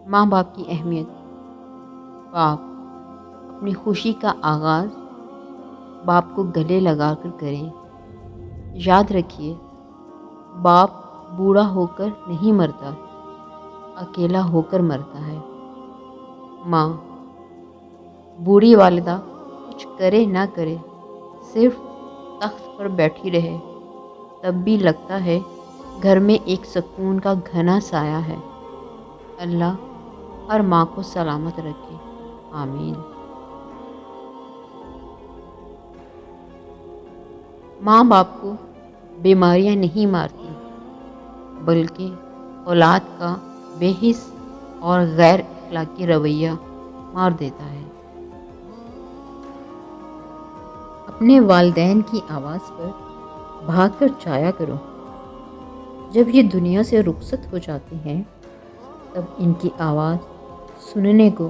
ماں باپ کی اہمیت۔ باپ اپنی خوشی کا آغاز باپ کو گلے لگا کر کریں۔ یاد رکھیے، باپ بوڑھا ہو کر نہیں مرتا، اکیلا ہو کر مرتا ہے۔ ماں، بوڑھی والدہ کچھ کرے نہ کرے، صرف تخت پر بیٹھی رہے، تب بھی لگتا ہے گھر میں ایک سکون کا گھنا سایہ ہے۔ اللہ ہر ماں کو سلامت رکھے، آمین۔ ماں باپ کو بیماریاں نہیں مارتی، بلکہ اولاد کا بے حس اور غیر اخلاقی رویہ مار دیتا ہے۔ اپنے والدین کی آواز پر بھاگ کر جایا کرو۔ جب یہ دنیا سے رخصت ہو جاتے ہیں، تب ان کی آواز سننے کو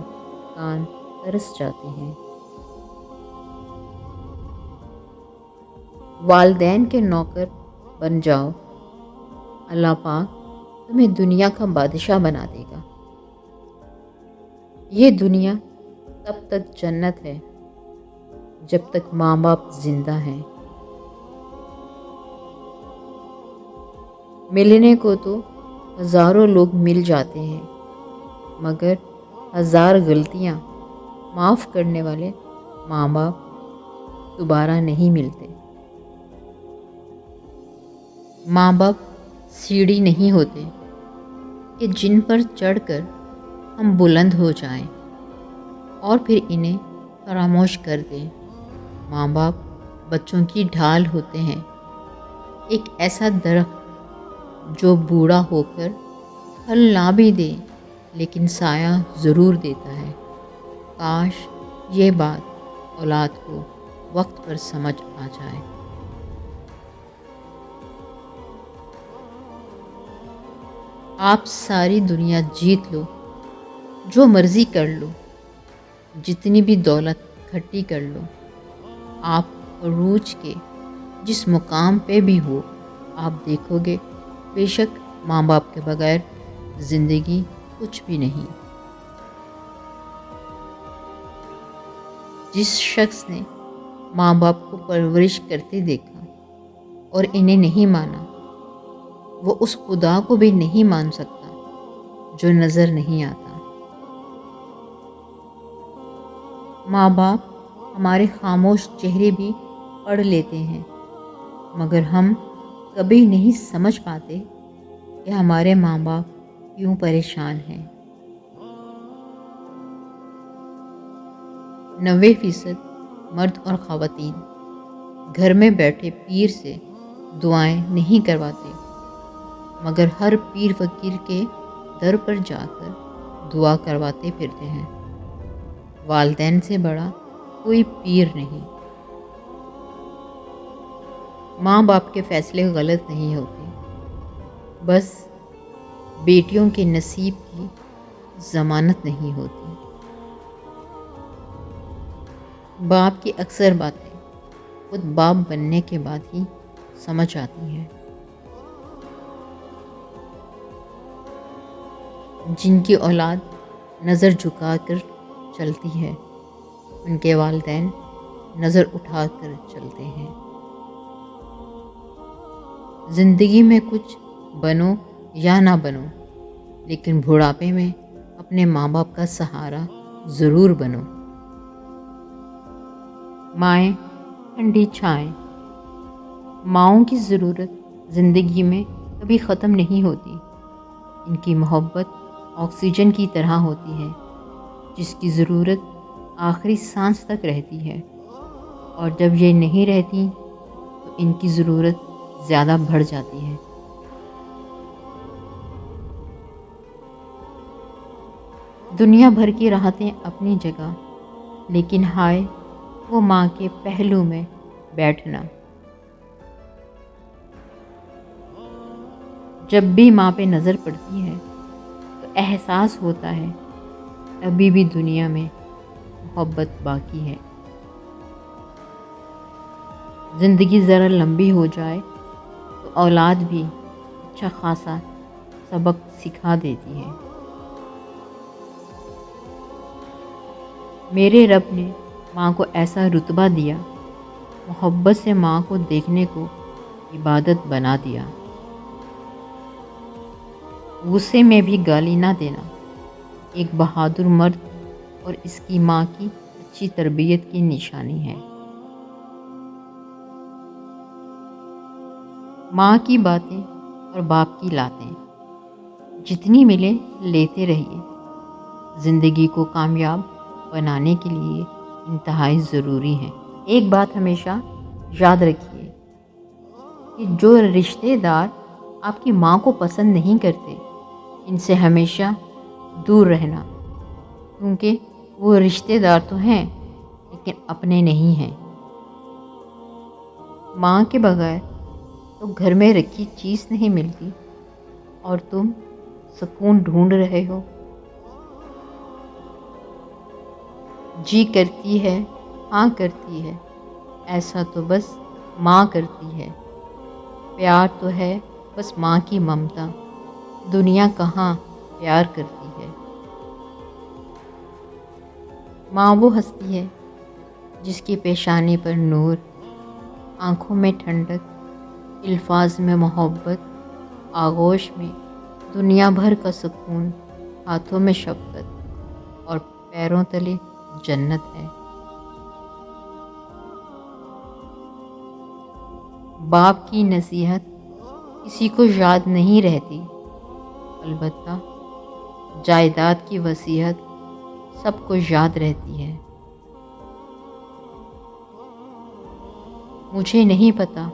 کان ترس جاتے ہیں۔ والدین کے نوکر بن جاؤ، اللہ پاک تمہیں دنیا کا بادشاہ بنا دے گا۔ یہ دنیا تب تک جنت ہے جب تک ماں باپ زندہ ہیں۔ ملنے کو تو ہزاروں لوگ مل جاتے ہیں، مگر ہزار غلطیاں معاف کرنے والے ماں باپ دوبارہ نہیں ملتے۔ ماں باپ سیڑھی نہیں ہوتے کہ جن پر چڑھ کر ہم بلند ہو جائیں اور پھر انہیں فراموش کر دیں۔ ماں باپ بچوں کی ڈھال ہوتے ہیں، ایک ایسا درخت جو بوڑھا ہو کر پھل نہ بھی دے لیکن سایہ ضرور دیتا ہے۔ کاش یہ بات اولاد کو وقت پر سمجھ آ جائے۔ آپ ساری دنیا جیت لو، جو مرضی کر لو، جتنی بھی دولت اکٹھی کر لو، آپ عروج کے جس مقام پہ بھی ہو، آپ دیکھو گے بے شک ماں باپ کے بغیر زندگی کچھ بھی نہیں۔ جس شخص نے ماں باپ کو پرورش کرتے دیکھا اور انہیں نہیں مانا، وہ اس خدا کو بھی نہیں مان سکتا جو نظر نہیں آتا۔ ماں باپ ہمارے خاموش چہرے بھی پڑھ لیتے ہیں، مگر ہم کبھی نہیں سمجھ پاتے کہ ہمارے ماں باپ کیوں پریشان ہیں۔ 90% مرد اور خواتین گھر میں بیٹھے پیر سے دعائیں نہیں کرواتے، مگر ہر پیر فقیر کے در پر جا کر دعا کرواتے پھرتے ہیں۔ والدین سے بڑا کوئی پیر نہیں۔ ماں باپ کے فیصلے غلط نہیں ہوتے، بس بیٹیوں کے نصیب کی ضمانت نہیں ہوتی۔ باپ کی اکثر باتیں خود باپ بننے کے بعد ہی سمجھ آتی ہیں۔ جن کی اولاد نظر جھکا کر چلتی ہے، ان کے والدین نظر اٹھا کر چلتے ہیں۔ زندگی میں کچھ بنو یا نہ بنو، لیکن بڑھاپے میں اپنے ماں باپ کا سہارا ضرور بنو۔ مائیں ٹھنڈی چھائیں۔ ماؤں کی ضرورت زندگی میں کبھی ختم نہیں ہوتی۔ ان کی محبت آکسیجن کی طرح ہوتی ہے، جس کی ضرورت آخری سانس تک رہتی ہے، اور جب یہ نہیں رہتی تو ان کی ضرورت زیادہ بڑھ جاتی ہے۔ دنیا بھر کی راحتیں اپنی جگہ، لیکن ہائے وہ ماں کے پہلو میں بیٹھنا۔ جب بھی ماں پہ نظر پڑتی ہے تو احساس ہوتا ہے ابھی بھی دنیا میں محبت باقی ہے۔ زندگی ذرا لمبی ہو جائے تو اولاد بھی اچھا خاصا سبق سکھا دیتی ہے۔ میرے رب نے ماں کو ایسا رتبہ دیا، محبت سے ماں کو دیکھنے کو عبادت بنا دیا۔ غصے میں بھی گالی نہ دینا ایک بہادر مرد اور اس کی ماں کی اچھی تربیت کی نشانی ہے۔ ماں کی باتیں اور باپ کی لاتیں جتنی ملے لیتے رہیے، زندگی کو کامیاب بنانے کے لیے انتہائی ضروری ہیں۔ ایک بات ہمیشہ یاد رکھیے کہ جو رشتہ دار آپ کی ماں کو پسند نہیں کرتے، ان سے ہمیشہ دور رہنا، کیونکہ وہ رشتہ دار تو ہیں لیکن اپنے نہیں ہیں۔ ماں کے بغیر تو گھر میں رکھی چیز نہیں ملتی اور تم سکون ڈھونڈ رہے ہو۔ جی کرتی ہے، ہاں کرتی ہے، ایسا تو بس ماں کرتی ہے۔ پیار تو ہے بس ماں کی ممتا، دنیا کہاں پیار کرتی ہے۔ ماں وہ ہستی ہے جس کی پیشانی پر نور، آنکھوں میں ٹھنڈک، الفاظ میں محبت، آغوش میں دنیا بھر کا سکون، ہاتھوں میں شفقت اور پیروں تلے جنت ہے۔ باپ کی نصیحت کسی کو یاد نہیں رہتی، البتہ جائیداد کی وصیت سب کو یاد رہتی ہے۔ مجھے نہیں پتہ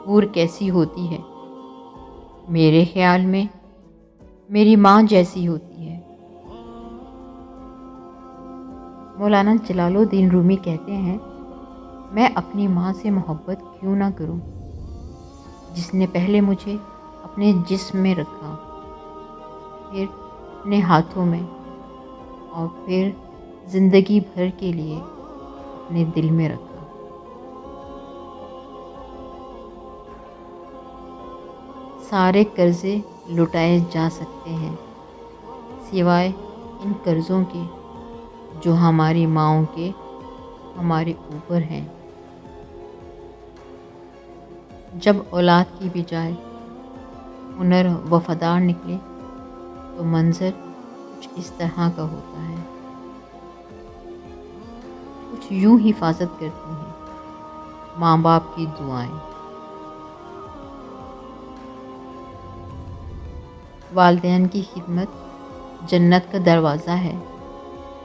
حور کیسی ہوتی ہے، میرے خیال میں میری ماں جیسی ہوتی ہے۔ مولانا جلال الدین رومی کہتے ہیں، میں اپنی ماں سے محبت کیوں نہ کروں، جس نے پہلے مجھے اپنے جسم میں رکھا، پھر اپنے ہاتھوں میں اور پھر زندگی بھر کے لیے اپنے دل میں رکھا۔ سارے قرضے لٹائے جا سکتے ہیں سوائے ان قرضوں کے جو ہماری ماؤں کے ہمارے اوپر ہیں۔ جب اولاد کی بجائے ہنر وفادار نکلے تو منظر کچھ اس طرح کا ہوتا ہے۔ کچھ یوں حفاظت کرتی ہیں ماں باپ کی دعائیں۔ والدین کی خدمت جنت کا دروازہ ہے،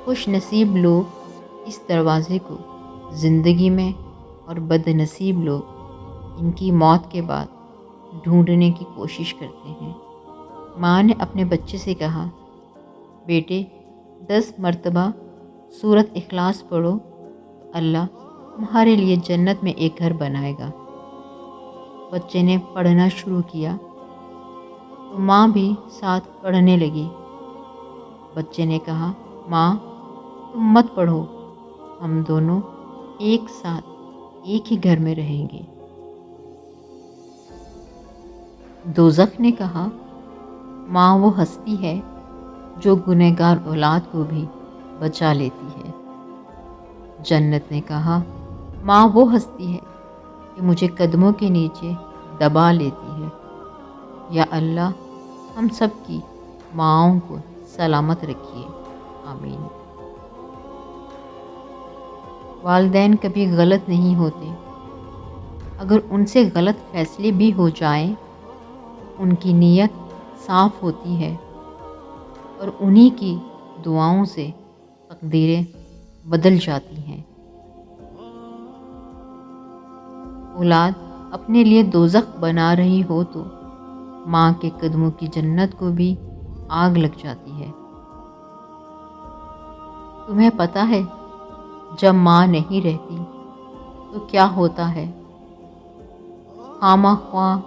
خوش نصیب لوگ اس دروازے کو زندگی میں اور بد نصیب لوگ ان کی موت کے بعد ڈھونڈنے کی کوشش کرتے ہیں۔ ماں نے اپنے بچے سے کہا، بیٹے 10 مرتبہ سورۃ اخلاص پڑھو تو اللہ تمہارے لیے جنت میں ایک گھر بنائے گا۔ بچے نے پڑھنا شروع کیا تو ماں بھی ساتھ پڑھنے لگی۔ بچے نے کہا، ماں تم مت پڑھو، ہم دونوں ایک ساتھ ایک ہی گھر میں رہیں گے۔ دوزخ نے کہا، ماں وہ ہستی ہے جو گنہگار اولاد کو بھی بچا لیتی ہے۔ جنت نے کہا، ماں وہ ہستی ہے کہ مجھے قدموں کے نیچے دبا لیتی ہے۔ یا اللہ ہم سب کی ماؤں کو سلامت رکھیے، آمین۔ والدین کبھی غلط نہیں ہوتے، اگر ان سے غلط فیصلے بھی ہو جائیں ان کی نیت صاف ہوتی ہے اور انہی کی دعاؤں سے تقدیریں بدل جاتی ہیں۔ اولاد اپنے لیے دوزخ بنا رہی ہو تو ماں کے قدموں کی جنت کو بھی آگ لگ جاتی ہے۔ تمہیں پتہ ہے جب ماں نہیں رہتی تو کیا ہوتا ہے؟ خواہ خواہ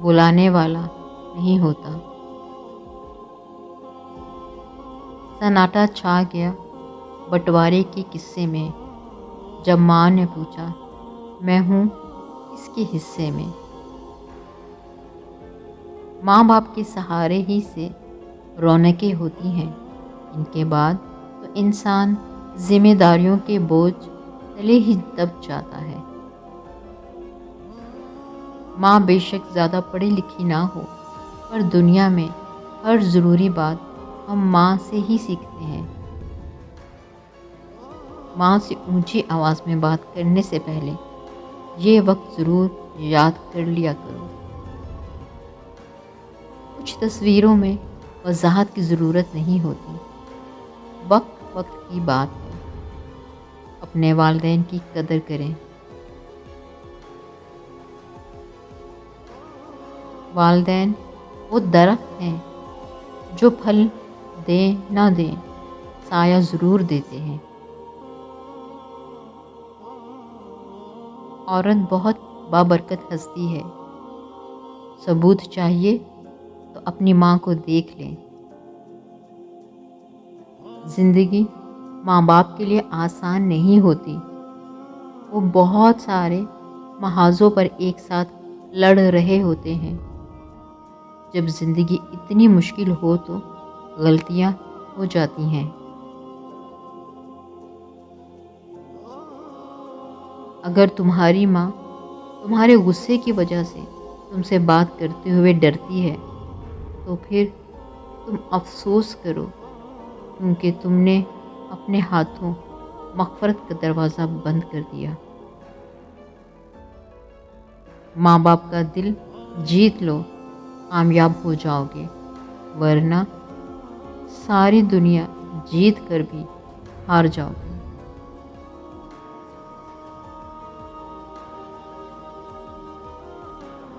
بلانے والا نہیں ہوتا۔ سناٹا چھا گیا بٹوارے کے قصے میں، جب ماں نے پوچھا، میں ہوں اس کے حصے میں۔ ماں باپ کے سہارے ہی سے رونقیں ہوتی ہیں، ان کے بعد تو انسان ذمہ داریوں کے بوجھ تلے ہی دب جاتا ہے۔ ماں بے شک زیادہ پڑھی لکھی نہ ہو، پر دنیا میں ہر ضروری بات ہم ماں سے ہی سیکھتے ہیں۔ ماں سے اونچی آواز میں بات کرنے سے پہلے یہ وقت ضرور یاد کر لیا کرو۔ کچھ تصویروں میں وضاحت کی ضرورت نہیں ہوتی، وقت وقت کی بات ہے۔ اپنے والدین کی قدر کریں۔ والدین وہ درخت ہیں جو پھل دیں نہ دیں، سایہ ضرور دیتے ہیں۔ عورت بہت بابرکت ہستی ہے۔ ثبوت چاہیے تو اپنی ماں کو دیکھ لیں۔ زندگی ماں باپ کے لیے آسان نہیں ہوتی، وہ بہت سارے محاذوں پر ایک ساتھ لڑ رہے ہوتے ہیں۔ جب زندگی اتنی مشکل ہو تو غلطیاں ہو جاتی ہیں۔ اگر تمہاری ماں تمہارے غصے کی وجہ سے تم سے بات کرتے ہوئے ڈرتی ہے تو پھر تم افسوس کرو، کیونکہ تم نے اپنے ہاتھوں مغفرت کا دروازہ بند کر دیا۔ ماں باپ کا دل جیت لو، کامیاب ہو جاؤ گے، ورنہ ساری دنیا جیت کر بھی ہار جاؤ گے۔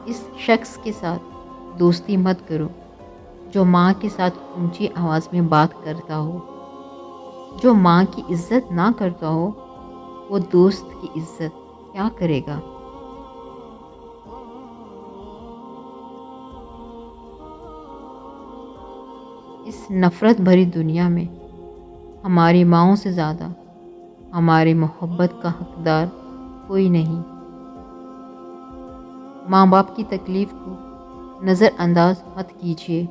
اس شخص کے ساتھ دوستی مت کرو جو ماں کے ساتھ اونچی آواز میں بات کرتا ہو۔ جو ماں کی عزت نہ کرتا ہو وہ دوست کی عزت کیا کرے گا؟ اس نفرت بھری دنیا میں ہماری ماؤں سے زیادہ ہماری محبت کا حقدار کوئی نہیں۔ ماں باپ کی تکلیف کو نظر انداز مت کیجیے۔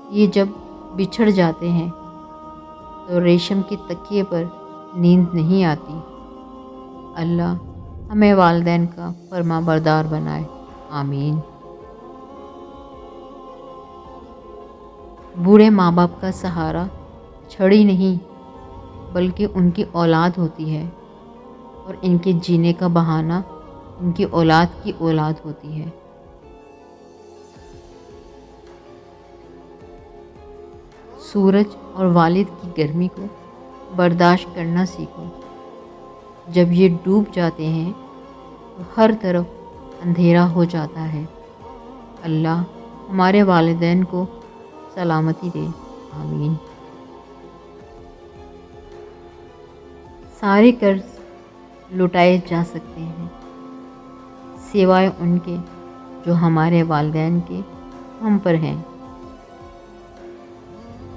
یہ جب بچھڑ جاتے ہیں تو ریشم کے تکیے پر نیند نہیں آتی۔ اللہ ہمیں والدین کا فرما بردار بنائے، آمین۔ بوڑھے ماں باپ کا سہارا چھڑی نہیں بلکہ ان کی اولاد ہوتی ہے، اور ان کے جینے کا بہانہ ان کی اولاد کی اولاد ہوتی ہے۔ سورج اور والد کی گرمی کو برداشت کرنا سیکھو۔ جب یہ ڈوب جاتے ہیں تو ہر طرف اندھیرا ہو جاتا ہے۔ اللہ ہمارے والدین کو سلامتی دے، آمین۔ سارے قرض لٹائے جا سکتے ہیں سوائے ان کے جو ہمارے والدین کے ہم پر ہیں۔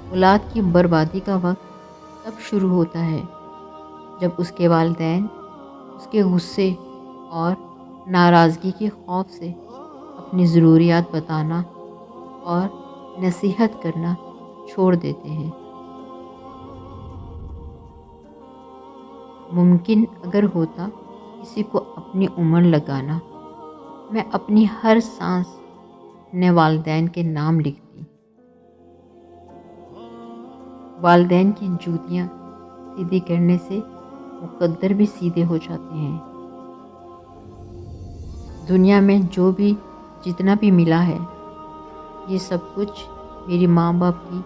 اولاد کی بربادی کا وقت تب شروع ہوتا ہے جب اس کے والدین اس کے غصے اور ناراضگی کے خوف سے اپنی ضروریات بتانا اور نصیحت کرنا چھوڑ دیتے ہیں۔ ممکن اگر ہوتا کسی کو اپنی عمر لگانا، میں اپنی ہر سانس اپنے والدین کے نام لکھتی۔ والدین کی جوتیاں سیدھی کرنے سے مقدر بھی سیدھے ہو جاتے ہیں۔ دنیا میں جو بھی جتنا بھی ملا ہے، یہ سب کچھ میری ماں باپ کی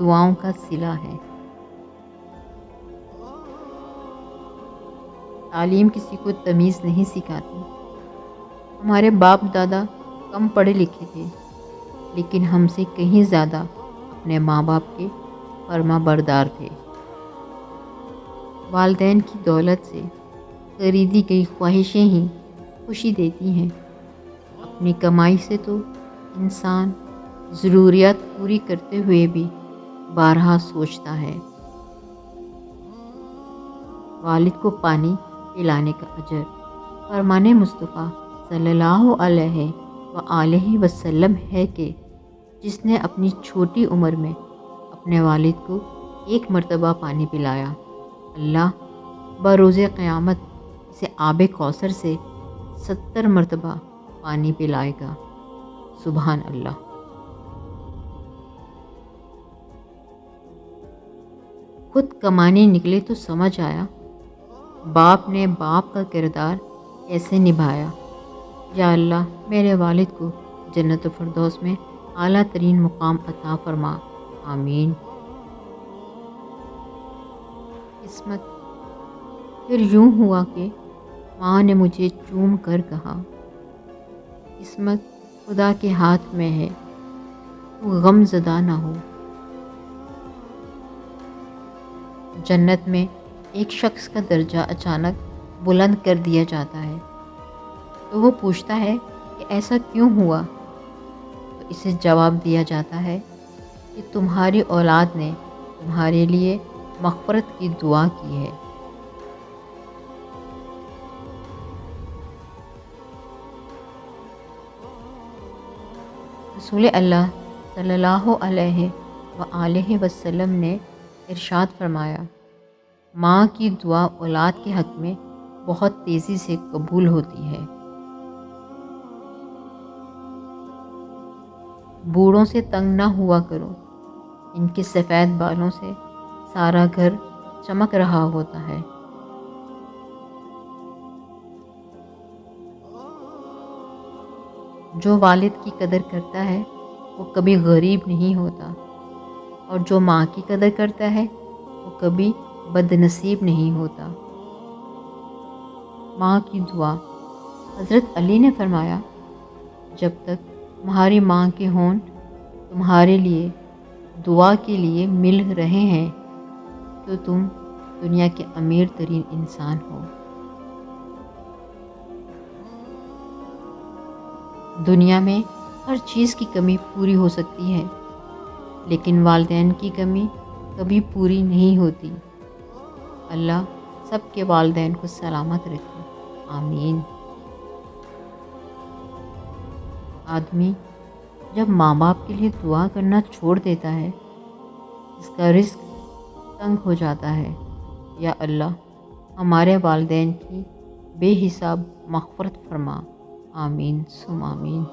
دعاؤں کا صلہ ہے۔ تعلیم کسی کو تمیز نہیں سکھاتی۔ ہمارے باپ دادا کم پڑھے لکھے تھے، لیکن ہم سے کہیں زیادہ اپنے ماں باپ کے فرما بردار تھے۔ والدین کی دولت سے خریدی گئی خواہشیں ہی خوشی دیتی ہیں۔ اپنی کمائی سے تو انسان ضروریات پوری کرتے ہوئے بھی بارہا سوچتا ہے۔ والد کو پانی پلانے کا اجر فرمان مصطفیٰ صلی اللہ علیہ وآلہ وسلم ہے کہ جس نے اپنی چھوٹی عمر میں اپنے والد کو ایک مرتبہ پانی پلایا اللہ بروز قیامت اسے آب کوثر سے 70 مرتبہ پانی پلائے گا۔ سبحان اللہ۔ خود کمانے نکلے تو سمجھ آیا باپ نے باپ کا کردار کیسے نبھایا۔ یا اللہ میرے والد کو جنت الفردوس میں اعلیٰ ترین مقام عطا فرما، آمین۔ قسمت۔ پھر یوں ہوا کہ ماں نے مجھے چوم کر کہا، قسمت خدا کے ہاتھ میں ہے، تو غم زدہ نہ ہو۔ جنت میں ایک شخص کا درجہ اچانک بلند کر دیا جاتا ہے تو وہ پوچھتا ہے کہ ایسا کیوں ہوا؟ تو اسے جواب دیا جاتا ہے کہ تمہاری اولاد نے تمہارے لیے مغفرت کی دعا کی ہے۔ رسول اللہ صلی اللہ علیہ وآلہ وسلم نے ارشاد فرمایا، ماں کی دعا اولاد کے حق میں بہت تیزی سے قبول ہوتی ہے۔ بوڑھوں سے تنگ نہ ہوا کرو، ان کے سفید بالوں سے سارا گھر چمک رہا ہوتا ہے۔ جو والد کی قدر کرتا ہے وہ کبھی غریب نہیں ہوتا، اور جو ماں کی قدر کرتا ہے وہ کبھی بد نصیب نہیں ہوتا۔ ماں کی دعا۔ حضرت علی نے فرمایا، جب تک تمہاری ماں کے ہونٹ تمہارے لیے دعا کے لیے مل رہے ہیں تو تم دنیا کے امیر ترین انسان ہو۔ دنیا میں ہر چیز کی کمی پوری ہو سکتی ہے، لیکن والدین کی کمی کبھی پوری نہیں ہوتی۔ اللہ سب کے والدین کو سلامت رکھے، آمین۔ آدمی جب ماں باپ کے لیے دعا کرنا چھوڑ دیتا ہے، اس کا رزق تنگ ہو جاتا ہے۔ یا اللہ ہمارے والدین کی بے حساب مغفرت فرما، آمین ثم آمین۔